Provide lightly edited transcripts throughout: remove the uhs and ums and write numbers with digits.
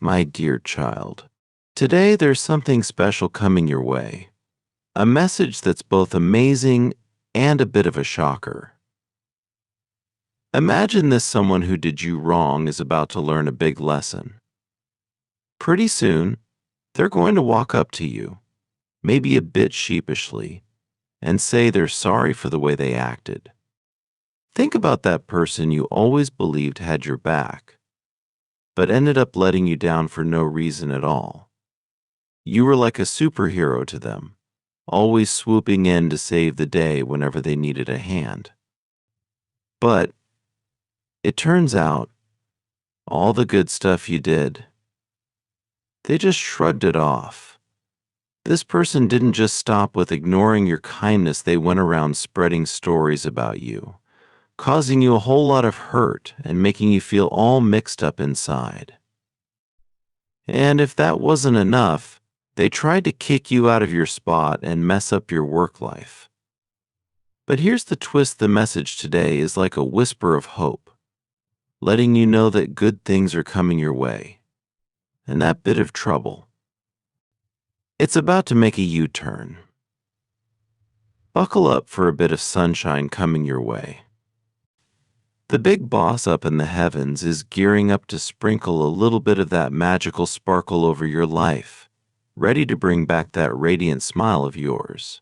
My dear child, today there's something special coming your way. A message that's both amazing and a bit of a shocker. Imagine this: someone who did you wrong is about to learn a big lesson. Pretty soon, they're going to walk up to you, maybe a bit sheepishly, and say they're sorry for the way they acted. Think about that person you always believed had your back, but ended up letting you down for no reason at all. You were like a superhero to them, always swooping in to save the day whenever they needed a hand. But it turns out, all the good stuff you did, they just shrugged it off. This person didn't just stop with ignoring your kindness, they went around spreading stories about you, causing you a whole lot of hurt and making you feel all mixed up inside. And if that wasn't enough, they tried to kick you out of your spot and mess up your work life. But here's the twist: the message today is like a whisper of hope, letting you know that good things are coming your way, and that bit of trouble, it's about to make a U-turn. Buckle up for a bit of sunshine coming your way. The big boss up in the heavens is gearing up to sprinkle a little bit of that magical sparkle over your life, ready to bring back that radiant smile of yours.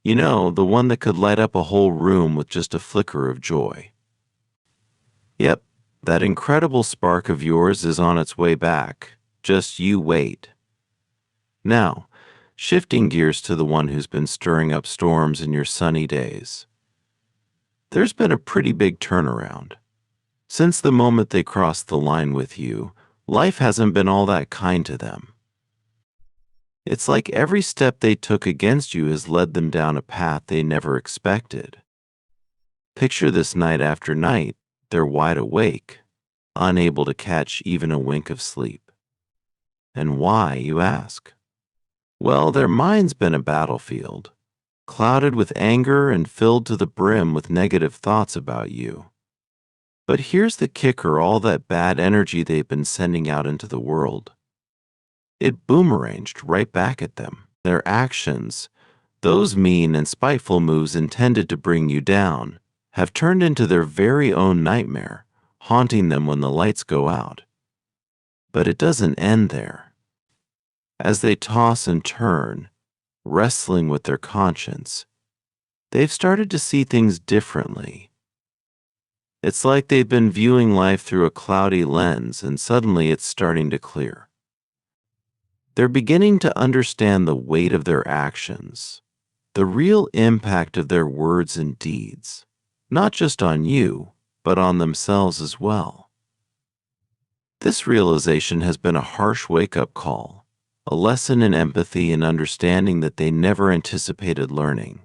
You know, the one that could light up a whole room with just a flicker of joy. Yep, that incredible spark of yours is on its way back. Just you wait. Now, shifting gears to the one who's been stirring up storms in your sunny days. There's been a pretty big turnaround. Since the moment they crossed the line with you, life hasn't been all that kind to them. It's like every step they took against you has led them down a path they never expected. Picture this: night after night, they're wide awake, unable to catch even a wink of sleep. And why, you ask? Well, their mind's been a battlefield, clouded with anger and filled to the brim with negative thoughts about you. But here's the kicker: all that bad energy they've been sending out into the world, it boomeranged right back at them. Their actions, those mean and spiteful moves intended to bring you down, have turned into their very own nightmare, haunting them when the lights go out. But it doesn't end there. As they toss and turn, wrestling with their conscience, they've started to see things differently. It's like they've been viewing life through a cloudy lens, and suddenly it's starting to clear. They're beginning to understand the weight of their actions, the real impact of their words and deeds, not just on you, but on themselves as well. This realization has been a harsh wake-up call, a lesson in empathy and understanding that they never anticipated learning.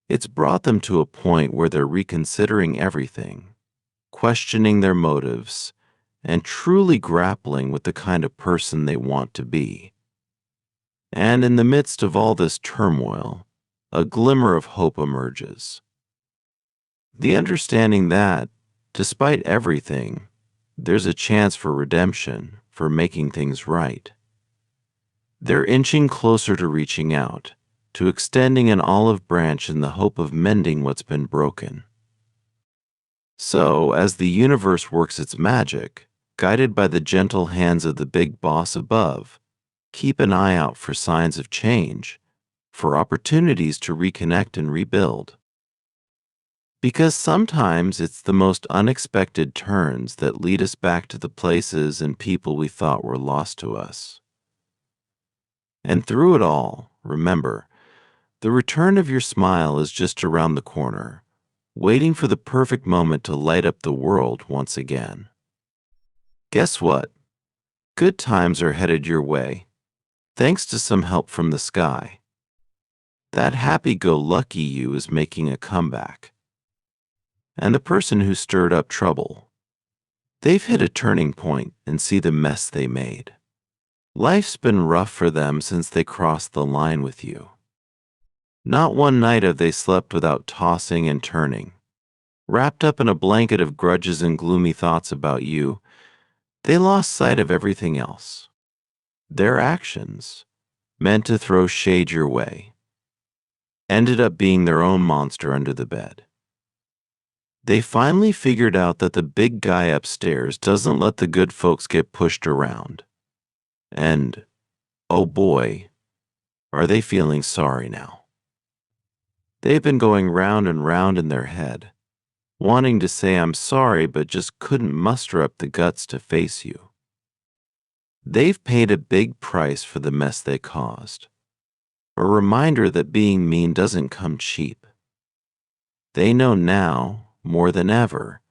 It's brought them to a point where they're reconsidering everything, questioning their motives, and truly grappling with the kind of person they want to be. And in the midst of all this turmoil, a glimmer of hope emerges. The understanding that, despite everything, there's a chance for redemption, for making things right. They're inching closer to reaching out, to extending an olive branch in the hope of mending what's been broken. So, as the universe works its magic, guided by the gentle hands of the big boss above, keep an eye out for signs of change, for opportunities to reconnect and rebuild. Because sometimes it's the most unexpected turns that lead us back to the places and people we thought were lost to us. And through it all, remember, the return of your smile is just around the corner, waiting for the perfect moment to light up the world once again. Guess what? Good times are headed your way, thanks to some help from the sky. That happy-go-lucky you is making a comeback. And the person who stirred up trouble, they've hit a turning point and see the mess they made. Life's been rough for them since they crossed the line with you. Not one night have they slept without tossing and turning, wrapped up in a blanket of grudges and gloomy thoughts about you, They lost sight of everything else. Their actions, meant to throw shade your way, ended up being their own monster under the bed. They finally figured out that the big guy upstairs doesn't let the good folks get pushed around. And, oh boy, are they feeling sorry now. They've been going round and round in their head, wanting to say I'm sorry but just couldn't muster up the guts to face you. They've paid a big price for the mess they caused. A reminder that being mean doesn't come cheap. They know now, more than ever,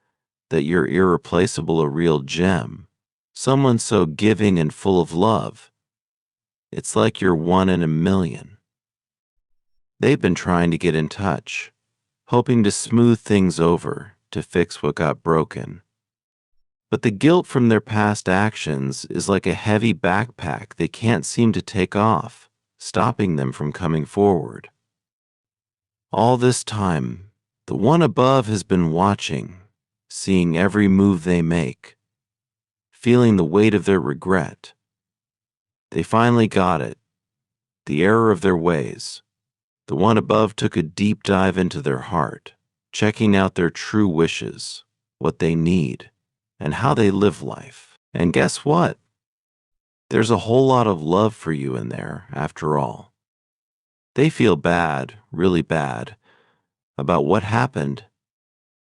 that you're irreplaceable, a real gem, someone so giving and full of love. It's like you're one in a million. They've been trying to get in touch, hoping to smooth things over, to fix what got broken. But the guilt from their past actions is like a heavy backpack they can't seem to take off, stopping them from coming forward. All this time, the one above has been watching, seeing every move they make, feeling the weight of their regret. They finally got it, the error of their ways. The one above took a deep dive into their heart, checking out their true wishes, what they need, and how they live life. And guess what? There's a whole lot of love for you in there, after all. They feel bad, really bad, about what happened,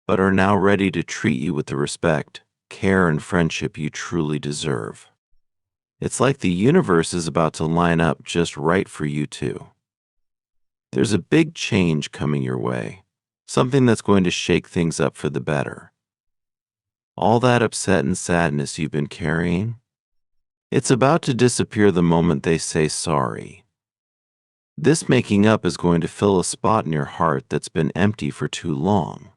but are now ready to treat you with the respect, care, and friendship you truly deserve. It's like the universe is about to line up just right for you too. There's a big change coming your way, something that's going to shake things up for the better. All that upset and sadness you've been carrying, it's about to disappear the moment they say sorry. This making up is going to fill a spot in your heart that's been empty for too long,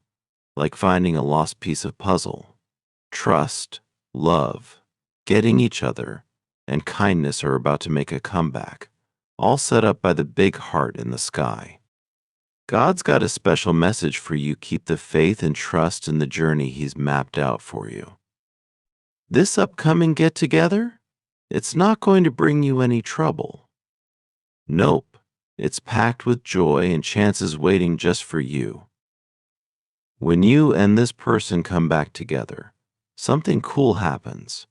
like finding a lost piece of puzzle. Trust, love, getting each other, and kindness are about to make a comeback, all set up by the big heart in the sky. God's got a special message for you. Keep the faith and trust in the journey He's mapped out for you. This upcoming get-together, it's not going to bring you any trouble. Nope, it's packed with joy and chances waiting just for you. When you and this person come back together, something cool happens.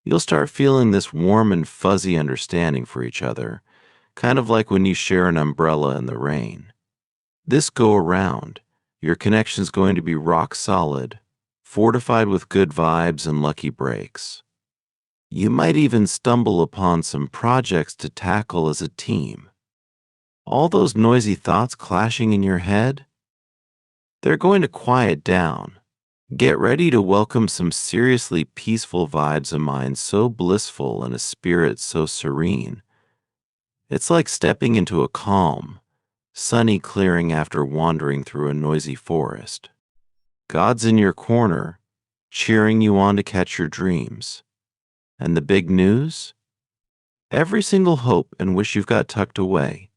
You'll start feeling this warm and fuzzy understanding for each other, kind of like when you share an umbrella in the rain. This go around, your connection's going to be rock solid, fortified with good vibes and lucky breaks. You might even stumble upon some projects to tackle as a team. All those noisy thoughts clashing in your head, they're going to quiet down. Get ready to welcome some seriously peaceful vibes, a mind so blissful and a spirit so serene. It's like stepping into a calm, sunny clearing after wandering through a noisy forest. God's in your corner, cheering you on to catch your dreams. And the big news? Every single hope and wish you've got tucked away,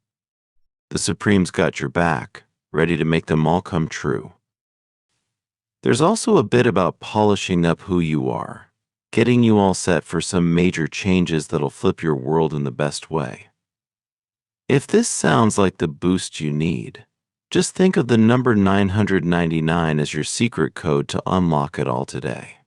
the Supreme's got your back, ready to make them all come true. There's also a bit about polishing up who you are, getting you all set for some major changes that'll flip your world in the best way. If this sounds like the boost you need, just think of the number 999 as your secret code to unlock it all today.